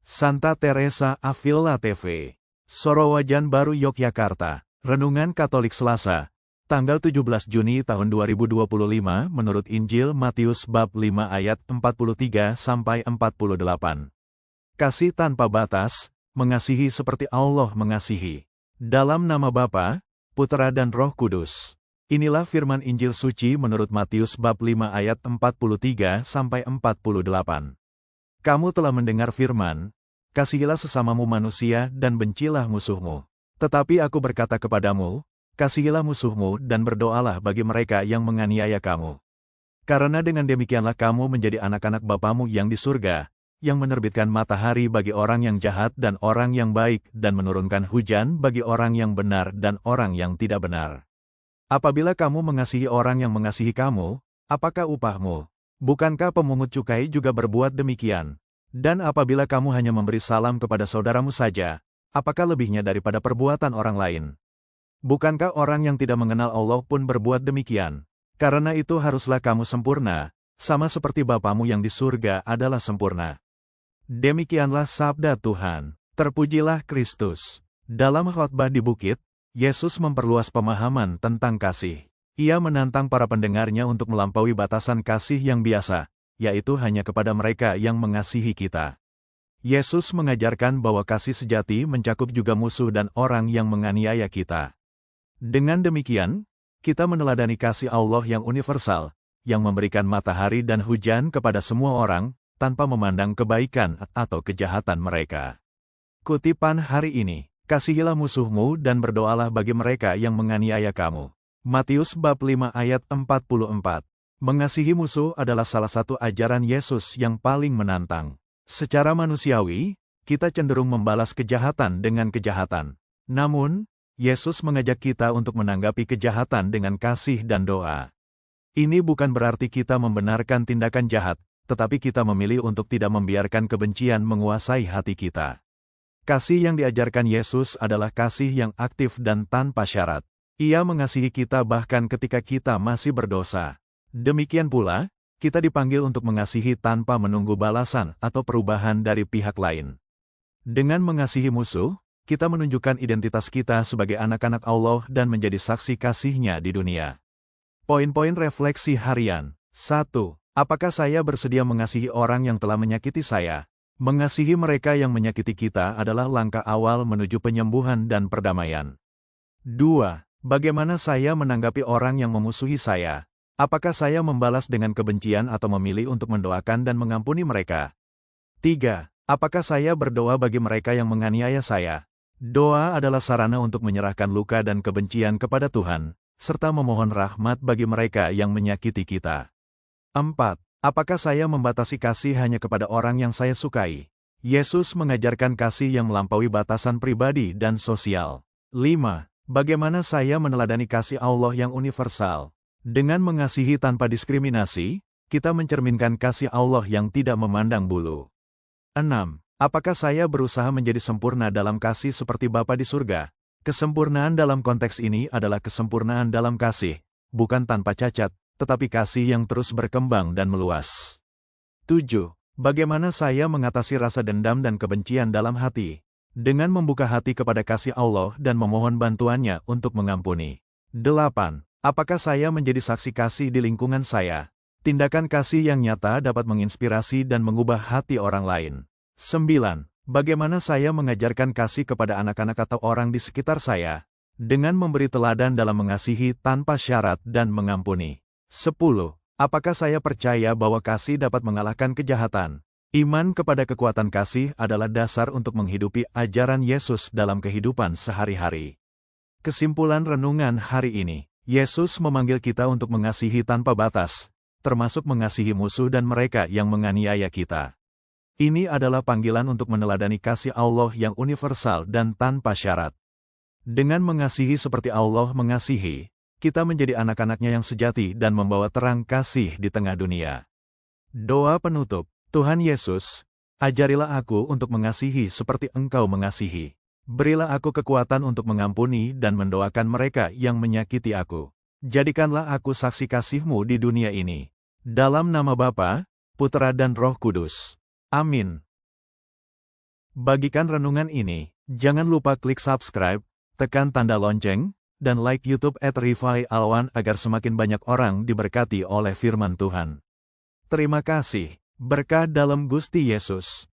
Santa Teresa Avila TV, Sorowajan Baru Yogyakarta, Renungan Katolik Selasa, tanggal 17 Juni tahun 2025 menurut Injil Matius bab 5 ayat 43-48. Kasih tanpa batas, mengasihi seperti Allah mengasihi. Dalam nama Bapa, Putera dan Roh Kudus. Inilah firman Injil suci menurut Matius bab 5 ayat 43-48. Kamu telah mendengar firman, kasihilah sesamamu manusia dan bencilah musuhmu. Tetapi aku berkata kepadamu, kasihilah musuhmu dan berdoalah bagi mereka yang menganiaya kamu. Karena dengan demikianlah kamu menjadi anak-anak Bapamu yang di surga, yang menerbitkan matahari bagi orang yang jahat dan orang yang baik dan menurunkan hujan bagi orang yang benar dan orang yang tidak benar. Apabila kamu mengasihi orang yang mengasihi kamu, apakah upahmu? Bukankah pemungut cukai juga berbuat demikian? Dan apabila kamu hanya memberi salam kepada saudaramu saja, apakah lebihnya daripada perbuatan orang lain? Bukankah orang yang tidak mengenal Allah pun berbuat demikian? Karena itu haruslah kamu sempurna, sama seperti Bapamu yang di surga adalah sempurna. Demikianlah sabda Tuhan. Terpujilah Kristus. Dalam khotbah di bukit, Yesus memperluas pemahaman tentang kasih. Ia menantang para pendengarnya untuk melampaui batasan kasih yang biasa, yaitu hanya kepada mereka yang mengasihi kita. Yesus mengajarkan bahwa kasih sejati mencakup juga musuh dan orang yang menganiaya kita. Dengan demikian, kita meneladani kasih Allah yang universal, yang memberikan matahari dan hujan kepada semua orang, tanpa memandang kebaikan atau kejahatan mereka. Kutipan hari ini, kasihilah musuhmu dan berdoalah bagi mereka yang menganiaya kamu. Matius bab 5 ayat 44. Mengasihi musuh adalah salah satu ajaran Yesus yang paling menantang. Secara manusiawi, kita cenderung membalas kejahatan dengan kejahatan. Namun, Yesus mengajak kita untuk menanggapi kejahatan dengan kasih dan doa. Ini bukan berarti kita membenarkan tindakan jahat, tetapi kita memilih untuk tidak membiarkan kebencian menguasai hati kita. Kasih yang diajarkan Yesus adalah kasih yang aktif dan tanpa syarat. Ia mengasihi kita bahkan ketika kita masih berdosa. Demikian pula, kita dipanggil untuk mengasihi tanpa menunggu balasan atau perubahan dari pihak lain. Dengan mengasihi musuh, kita menunjukkan identitas kita sebagai anak-anak Allah dan menjadi saksi kasih-Nya di dunia. Poin-poin refleksi harian. 1. Apakah saya bersedia mengasihi orang yang telah menyakiti saya? Mengasihi mereka yang menyakiti kita adalah langkah awal menuju penyembuhan dan perdamaian. 2. Bagaimana saya menanggapi orang yang memusuhi saya? Apakah saya membalas dengan kebencian atau memilih untuk mendoakan dan mengampuni mereka? 3. Apakah saya berdoa bagi mereka yang menganiaya saya? Doa adalah sarana untuk menyerahkan luka dan kebencian kepada Tuhan, serta memohon rahmat bagi mereka yang menyakiti kita. 4. Apakah saya membatasi kasih hanya kepada orang yang saya sukai? Yesus mengajarkan kasih yang melampaui batasan pribadi dan sosial. 5. Bagaimana saya meneladani kasih Allah yang universal? Dengan mengasihi tanpa diskriminasi, kita mencerminkan kasih Allah yang tidak memandang bulu. 6. Apakah saya berusaha menjadi sempurna dalam kasih seperti Bapa di surga? Kesempurnaan dalam konteks ini adalah kesempurnaan dalam kasih, bukan tanpa cacat, tetapi kasih yang terus berkembang dan meluas. 7. Bagaimana saya mengatasi rasa dendam dan kebencian dalam hati? Dengan membuka hati kepada kasih Allah dan memohon bantuannya untuk mengampuni. 8. Apakah saya menjadi saksi kasih di lingkungan saya? Tindakan kasih yang nyata dapat menginspirasi dan mengubah hati orang lain. 9. Bagaimana saya mengajarkan kasih kepada anak-anak atau orang di sekitar saya? Dengan memberi teladan dalam mengasihi tanpa syarat dan mengampuni. 10. Apakah saya percaya bahwa kasih dapat mengalahkan kejahatan? Iman kepada kekuatan kasih adalah dasar untuk menghidupi ajaran Yesus dalam kehidupan sehari-hari. Kesimpulan renungan hari ini, Yesus memanggil kita untuk mengasihi tanpa batas, termasuk mengasihi musuh dan mereka yang menganiaya kita. Ini adalah panggilan untuk meneladani kasih Allah yang universal dan tanpa syarat. Dengan mengasihi seperti Allah mengasihi, kita menjadi anak-anaknya yang sejati dan membawa terang kasih di tengah dunia. Doa penutup. Tuhan Yesus, ajarilah aku untuk mengasihi seperti Engkau mengasihi. Berilah aku kekuatan untuk mengampuni dan mendoakan mereka yang menyakiti aku. Jadikanlah aku saksi kasih-Mu di dunia ini. Dalam nama Bapa, Putera dan Roh Kudus. Amin. Bagikan renungan ini, jangan lupa klik subscribe, tekan tanda lonceng, dan like YouTube @Rifai_Alwan agar semakin banyak orang diberkati oleh firman Tuhan. Terima kasih. Berkah dalam Gusti Yesus.